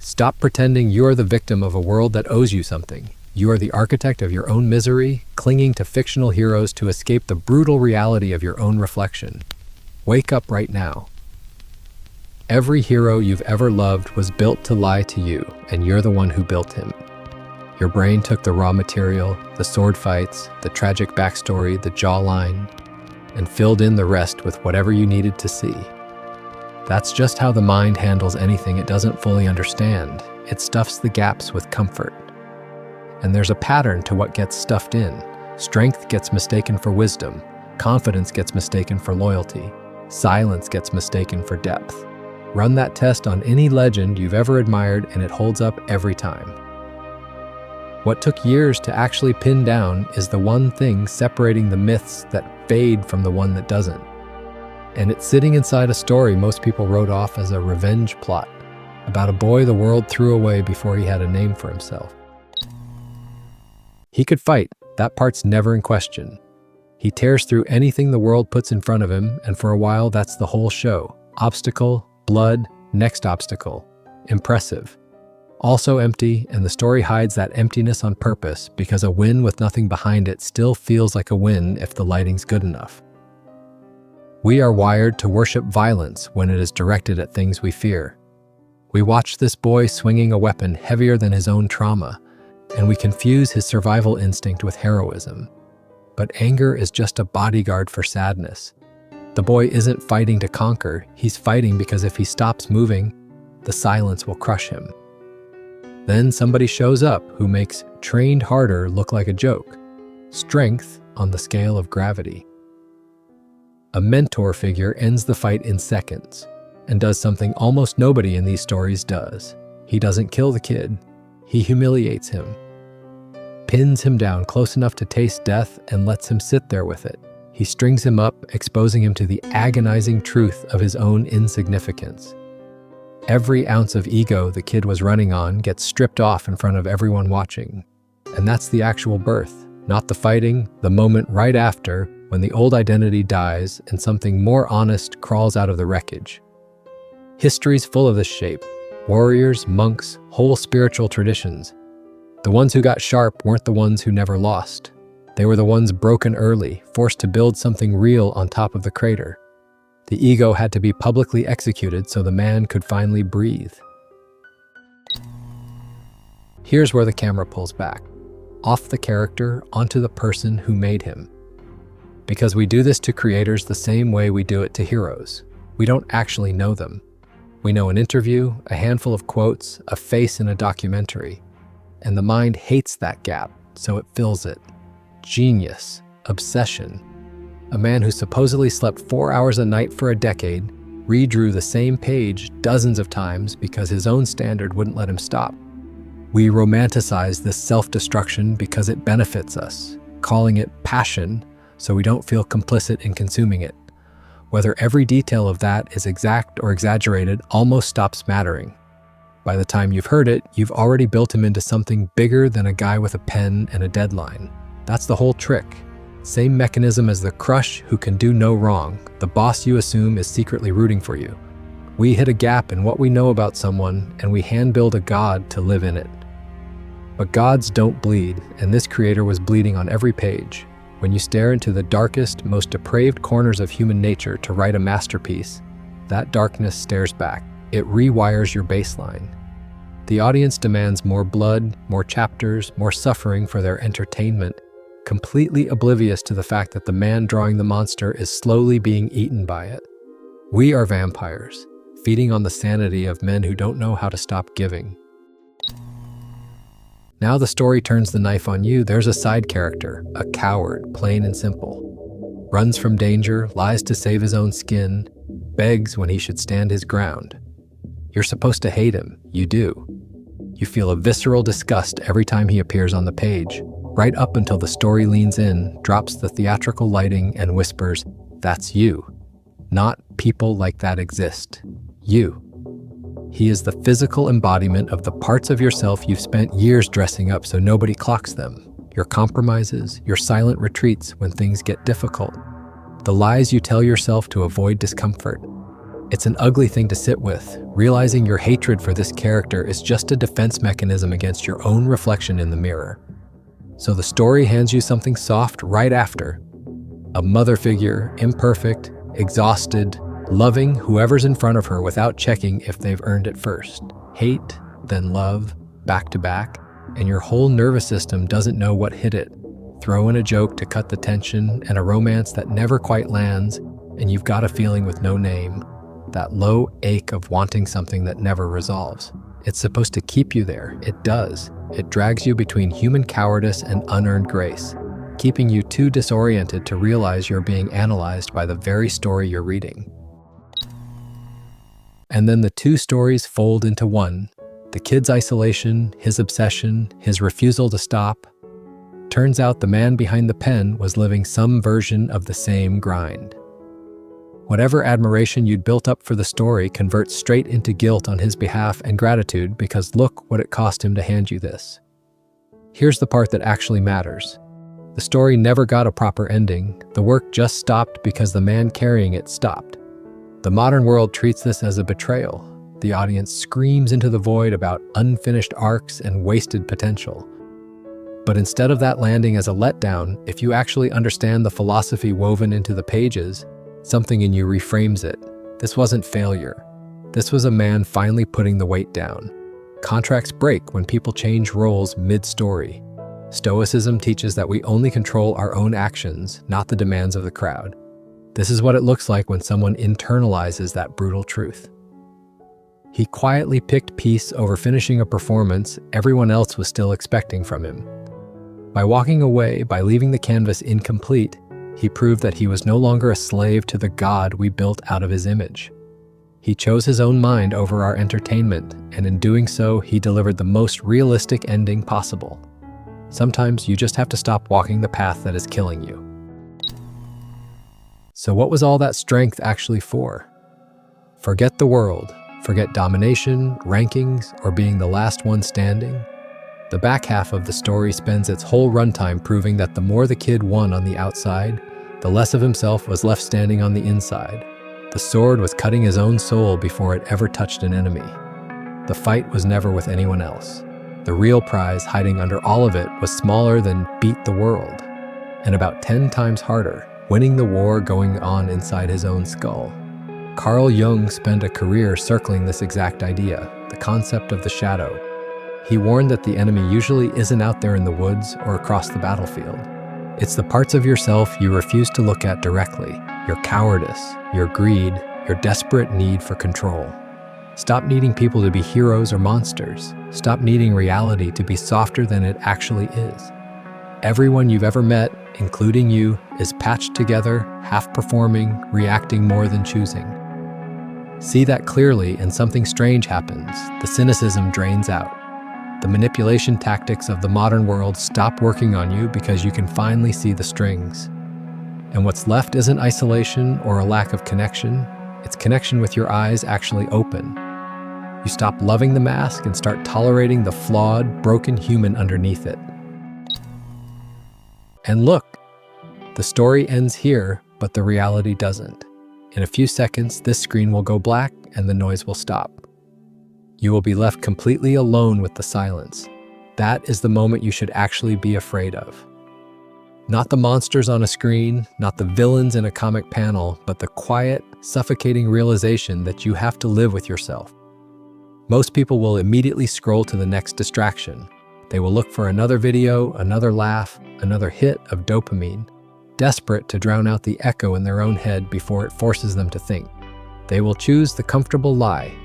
Stop pretending you're the victim of a world that owes you something. You are the architect of your own misery, clinging to fictional heroes to escape the brutal reality of your own reflection. Wake up right now. Every hero you've ever loved was built to lie to you, and you're the one who built him. Your brain took the raw material, the sword fights, the tragic backstory, the jawline, and filled in the rest with whatever you needed to see. That's just how the mind handles anything it doesn't fully understand. It stuffs the gaps with comfort. And there's a pattern to what gets stuffed in. Strength gets mistaken for wisdom. Confidence gets mistaken for loyalty. Silence gets mistaken for depth. Run that test on any legend you've ever admired and it holds up every time. What took years to actually pin down is the one thing separating the myths that fade from the one that doesn't. And it's sitting inside a story most people wrote off as a revenge plot about a boy the world threw away before he had a name for himself. He could fight, that part's never in question. He tears through anything the world puts in front of him, and for a while that's the whole show. Obstacle, blood, next obstacle. Impressive. Also empty, and the story hides that emptiness on purpose because a win with nothing behind it still feels like a win if the lighting's good enough. We are wired to worship violence when it is directed at things we fear. We watch this boy swinging a weapon heavier than his own trauma, and we confuse his survival instinct with heroism. But anger is just a bodyguard for sadness. The boy isn't fighting to conquer, he's fighting because if he stops moving, the silence will crush him. Then somebody shows up who makes trained harder look like a joke. Strength on the scale of gravity. A mentor figure ends the fight in seconds and does something almost nobody in these stories does. He doesn't kill the kid, he humiliates him, pins him down close enough to taste death and lets him sit there with it. He strings him up, exposing him to the agonizing truth of his own insignificance. Every ounce of ego the kid was running on gets stripped off in front of everyone watching. And that's the actual birth, not the fighting, the moment right after when the old identity dies and something more honest crawls out of the wreckage. History's full of this shape. Warriors, monks, whole spiritual traditions. The ones who got sharp weren't the ones who never lost. They were the ones broken early, forced to build something real on top of the crater. The ego had to be publicly executed so the man could finally breathe. Here's where the camera pulls back. Off the character, onto the person who made him. Because we do this to creators the same way we do it to heroes. We don't actually know them. We know an interview, a handful of quotes, a face in a documentary. And the mind hates that gap, so it fills it. Genius, obsession. A man who supposedly slept 4 hours a night for a decade redrew the same page dozens of times because his own standard wouldn't let him stop. We romanticize this self-destruction because it benefits us, calling it passion so we don't feel complicit in consuming it. Whether every detail of that is exact or exaggerated almost stops mattering. By the time you've heard it, you've already built him into something bigger than a guy with a pen and a deadline. That's the whole trick. Same mechanism as the crush who can do no wrong, the boss you assume is secretly rooting for you. We hit a gap in what we know about someone, and we hand-build a god to live in it. But gods don't bleed, and this creator was bleeding on every page. When you stare into the darkest, most depraved corners of human nature to write a masterpiece, that darkness stares back. It rewires your baseline. The audience demands more blood, more chapters, more suffering for their entertainment, completely oblivious to the fact that the man drawing the monster is slowly being eaten by it. We are vampires, feeding on the sanity of men who don't know how to stop giving. Now the story turns the knife on you. There's a side character, a coward, plain and simple. Runs from danger, lies to save his own skin, begs when he should stand his ground. You're supposed to hate him. You do. You feel a visceral disgust every time he appears on the page, right up until the story leans in, drops the theatrical lighting, and whispers, "That's you." Not "people like that exist." You. He is the physical embodiment of the parts of yourself you've spent years dressing up so nobody clocks them. Your compromises, your silent retreats when things get difficult. The lies you tell yourself to avoid discomfort. It's an ugly thing to sit with, realizing your hatred for this character is just a defense mechanism against your own reflection in the mirror. So the story hands you something soft right after. A mother figure, imperfect, exhausted, loving whoever's in front of her without checking if they've earned it first. Hate, then love, back to back, and your whole nervous system doesn't know what hit it. Throw in a joke to cut the tension and a romance that never quite lands, and you've got a feeling with no name. That low ache of wanting something that never resolves. It's supposed to keep you there. It does. It drags you between human cowardice and unearned grace, keeping you too disoriented to realize you're being analyzed by the very story you're reading. And then the two stories fold into one. The kid's isolation, his obsession, his refusal to stop. Turns out the man behind the pen was living some version of the same grind. Whatever admiration you'd built up for the story converts straight into guilt on his behalf and gratitude because look what it cost him to hand you this. Here's the part that actually matters. The story never got a proper ending. The work just stopped because the man carrying it stopped. The modern world treats this as a betrayal. The audience screams into the void about unfinished arcs and wasted potential. But instead of that landing as a letdown, if you actually understand the philosophy woven into the pages, something in you reframes it. This wasn't failure. This was a man finally putting the weight down. Contracts break when people change roles mid-story. Stoicism teaches that we only control our own actions, not the demands of the crowd. This is what it looks like when someone internalizes that brutal truth. He quietly picked peace over finishing a performance everyone else was still expecting from him. By walking away, by leaving the canvas incomplete, he proved that he was no longer a slave to the God we built out of his image. He chose his own mind over our entertainment, and in doing so, he delivered the most realistic ending possible. Sometimes you just have to stop walking the path that is killing you. So what was all that strength actually for? Forget the world. Forget domination, rankings, or being the last one standing. The back half of the story spends its whole runtime proving that the more the kid won on the outside, the less of himself was left standing on the inside. The sword was cutting his own soul before it ever touched an enemy. The fight was never with anyone else. The real prize hiding under all of it was smaller than beat the world, and about 10 times harder, winning the war going on inside his own skull. Carl Jung spent a career circling this exact idea, the concept of the shadow. He warned that the enemy usually isn't out there in the woods or across the battlefield. It's the parts of yourself you refuse to look at directly, your cowardice, your greed, your desperate need for control. Stop needing people to be heroes or monsters. Stop needing reality to be softer than it actually is. Everyone you've ever met, including you, is patched together, half-performing, reacting more than choosing. See that clearly and something strange happens. The cynicism drains out. The manipulation tactics of the modern world stop working on you because you can finally see the strings. And what's left isn't isolation or a lack of connection. It's connection with your eyes actually open. You stop loving the mask and start tolerating the flawed, broken human underneath it. And look, the story ends here, but the reality doesn't. In a few seconds, this screen will go black and the noise will stop. You will be left completely alone with the silence. That is the moment you should actually be afraid of. Not the monsters on a screen, not the villains in a comic panel, but the quiet, suffocating realization that you have to live with yourself. Most people will immediately scroll to the next distraction. They will look for another video, another laugh, another hit of dopamine, desperate to drown out the echo in their own head before it forces them to think. They will choose the comfortable lie.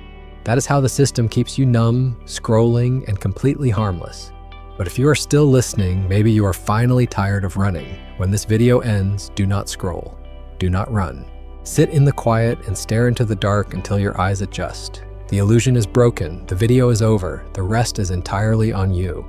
That is how the system keeps you numb, scrolling, and completely harmless. But if you are still listening, maybe you are finally tired of running. When this video ends, do not scroll. Do not run. Sit in the quiet and stare into the dark until your eyes adjust. The illusion is broken. The video is over. The rest is entirely on you.